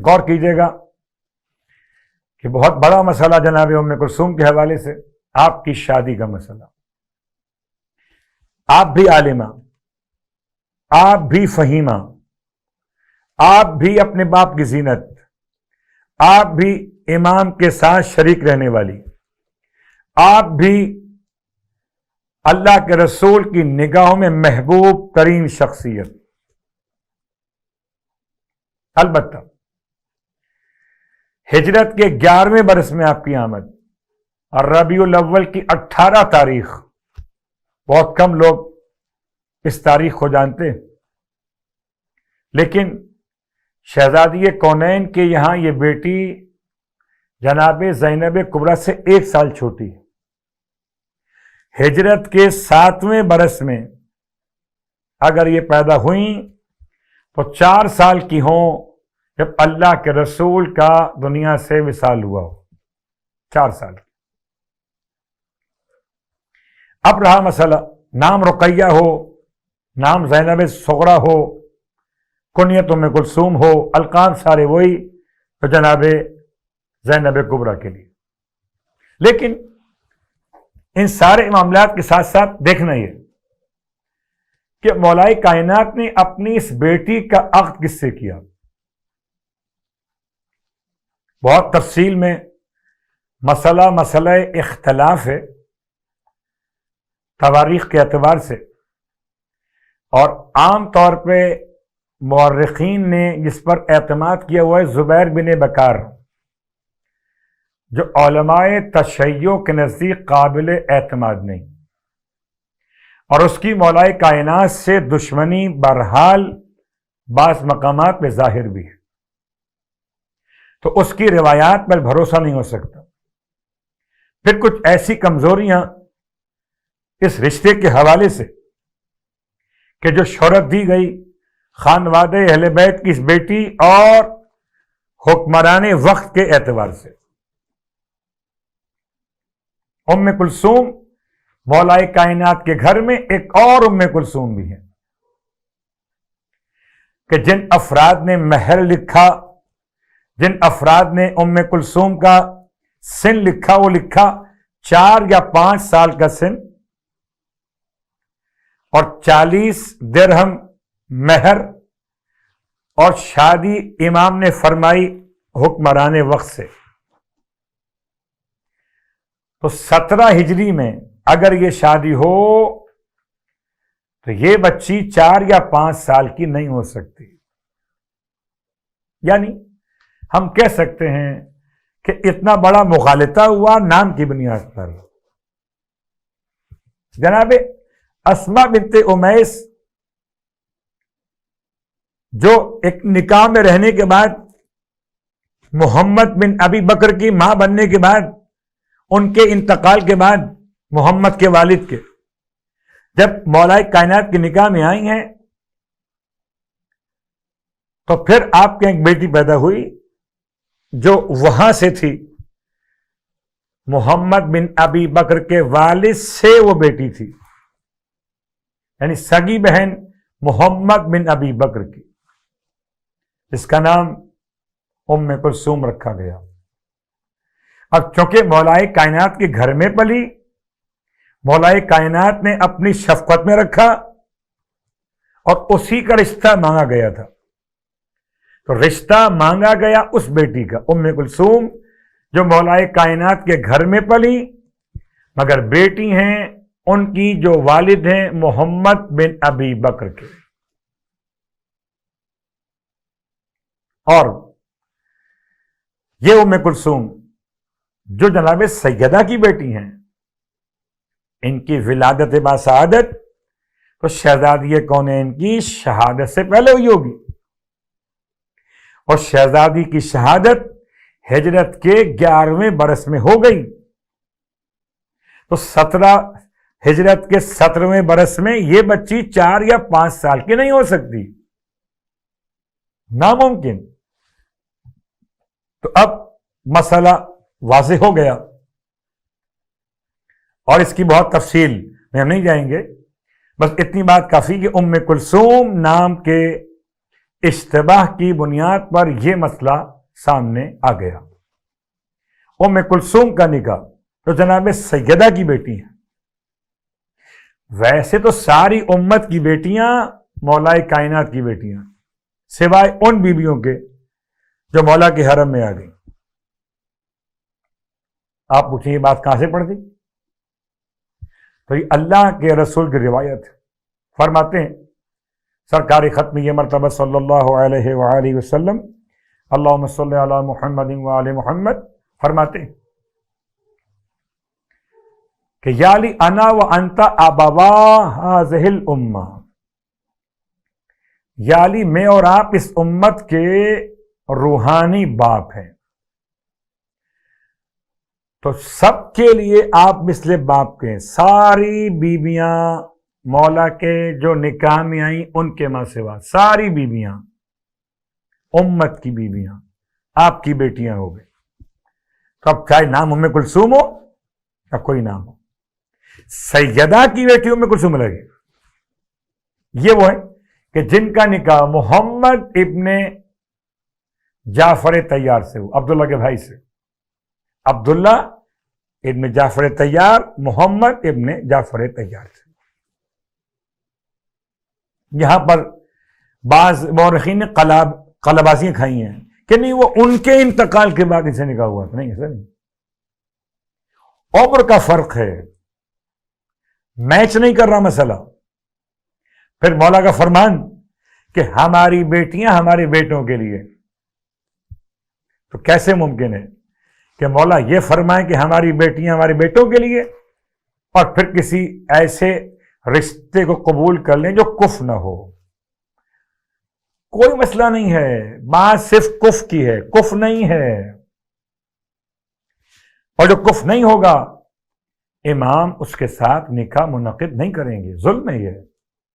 غور کیجیے گا کہ بہت بڑا مسئلہ جناب ام کلثوم کے حوالے سے، آپ کی شادی کا مسئلہ، آپ بھی عالمہ، آپ بھی فہیمہ، آپ بھی اپنے باپ کی زینت، آپ بھی امام کے ساتھ شریک رہنے والی، آپ بھی اللہ کے رسول کی نگاہوں میں محبوب ترین شخصیت۔ البتہ ہجرت کے 11ویں برس میں آپ کی آمد اور ربیع الاول کی 18 تاریخ، بہت کم لوگ اس تاریخ کو جانتے ہیں، لیکن شہزادی کونین کے یہاں یہ بیٹی جناب زینب کبریٰ سے 1 سال چھوٹی ہے۔ ہجرت کے 7ویں برس میں اگر یہ پیدا ہوئیں تو 4 سال کی ہوں جب اللہ کے رسول کا دنیا سے وصال ہوا ہو، 4 سال۔ اب رہا مسئلہ، نام رقیہ ہو، نام زینب صغریٰ ہو، کنیت ام کلثوم ہو، القاب سارے وہی تو جناب زینب کبریٰ کے لیے۔ لیکن ان سارے معاملات کے ساتھ ساتھ دیکھنا یہ کہ مولا کائنات نے اپنی اس بیٹی کا عقد کس سے کیا، بہت تفصیل میں مسئلہ اختلاف ہے تواریخ کے اعتبار سے، اور عام طور پہ مورخین نے جس پر اعتماد کیا ہوا ہے زبیر بن بکار، جو علماء تشیع کے نزدیک قابل اعتماد نہیں، اور اس کی مولا کائنات سے دشمنی بہرحال بعض مقامات پہ ظاہر بھی ہے، تو اس کی روایات پر بھروسہ نہیں ہو سکتا۔ پھر کچھ ایسی کمزوریاں اس رشتے کے حوالے سے کہ جو شہرت دی گئی خانوادہ اہل بیت کی اس بیٹی اور حکمران وقت کے اعتبار سے۔ ام کلثوم مولا کائنات کے گھر میں ایک اور ام کلثوم بھی ہے کہ جن افراد نے مہر لکھا، جن افراد نے ام کلثوم کا سن لکھا، وہ لکھا 4 یا 5 سال کا سن اور 40 درہم مہر، اور شادی امام نے فرمائی حکمران وقت سے۔ تو 17 ہجری میں اگر یہ شادی ہو تو یہ بچی 4 یا 5 سال کی نہیں ہو سکتی، یعنی ہم کہہ سکتے ہیں کہ اتنا بڑا مغالطہ ہوا نام کی بنیاد پر۔ جناب اسماء بنت امیس جو ایک نکاح میں رہنے کے بعد محمد بن ابی بکر کی ماں بننے کے بعد، ان کے انتقال کے بعد محمد کے والد کے، جب مولا کائنات کی نکاح میں آئی ہیں تو پھر آپ کے ایک بیٹی پیدا ہوئی جو وہاں سے تھی، محمد بن ابی بکر کے والد سے وہ بیٹی تھی، یعنی سگی بہن محمد بن ابی بکر کی، اس کا نام ام کلثوم رکھا گیا۔ اب چونکہ مولا کائنات کے گھر میں پلی، مولا کائنات نے اپنی شفقت میں رکھا اور اسی کا رشتہ مانگا گیا تھا، تو رشتہ مانگا گیا اس بیٹی کا، ام کلثوم، جو مولا کائنات کے گھر میں پلی مگر بیٹی ہیں ان کی جو والد ہیں محمد بن ابی بکر کے۔ اور یہ ام کلثوم جو جناب سیدہ کی بیٹی ہیں، ان کی ولادت باسعادت تو شہزادی کونین کی شہادت سے پہلے ہوئی ہوگی، اور شہزادی کی شہادت ہجرت کے 11ویں برس میں ہو گئی، تو ہجرت کے 17ویں برس میں یہ بچی 4 یا 5 سال کی نہیں ہو سکتی، ناممکن۔ تو اب مسئلہ واضح ہو گیا، اور اس کی بہت تفصیل میں ہم نہیں جائیں گے، بس اتنی بات کافی کہ ام کلثوم نام کے اشتباہ کی بنیاد پر یہ مسئلہ سامنے آ گیا۔ ام کلثوم کا نکاح تو جناب سیدہ کی بیٹی ہیں، ویسے تو ساری امت کی بیٹیاں مولا کائنات کی بیٹیاں، سوائے ان بیویوں کے جو مولا کے حرم میں آ گئی۔ آپ پوچھیں یہ بات کہاں سے پڑ گئی؟ تو یہ اللہ کے رسول کی روایت ہے۔ فرماتے ہیں سرکار ختم یہ مرتبہ صلی اللہ علیہ وآلہ وسلم، اللہم صلی علی محمد وآل محمد، فرماتے ہیں کہ یا لی انا و انت ابوا ہذہ الامہ، یا لی میں اور آپ اس امت کے روحانی باپ ہیں، تو سب کے لیے آپ مثل باپ کے ہیں۔ ساری بیویاں مولا کے جو نکاح میں آئیں ان کے ماں سوا ساری بیویاں امت کی بیویاں آپ کی بیٹیاں ہو گئی۔ تو اب چاہے نام ام کلثوم ہو یا کوئی نام ہو، سیدہ کی بیٹی ام کلثوم لگے، یہ وہ ہے کہ جن کا نکاح محمد ابن جعفر طیار سے ہو، عبداللہ کے بھائی سے، عبداللہ ابن جعفر طیار محمد ابن جعفر طیار سے۔ یہاں پر بعض مورخین نے قلبازیاں کھائی ہیں کہ نہیں وہ ان کے انتقال کے بعد ان سے نکاح ہوا تھا، نہیں ایسا نہیں، عمر کا فرق ہے، میچ نہیں کر رہا مسئلہ۔ پھر مولا کا فرمان کہ ہماری بیٹیاں ہمارے بیٹوں کے لیے، تو کیسے ممکن ہے کہ مولا یہ فرمائے کہ ہماری بیٹیاں ہمارے بیٹوں کے لیے اور پھر کسی ایسے رشتے کو قبول کر لیں جو کفر نہ ہو؟ کوئی مسئلہ نہیں ہے، بات صرف کفر کی ہے، کفر نہیں ہے، اور جو کفر نہیں ہوگا امام اس کے ساتھ نکاح منعقد نہیں کریں گے، ظلم ہے یہ۔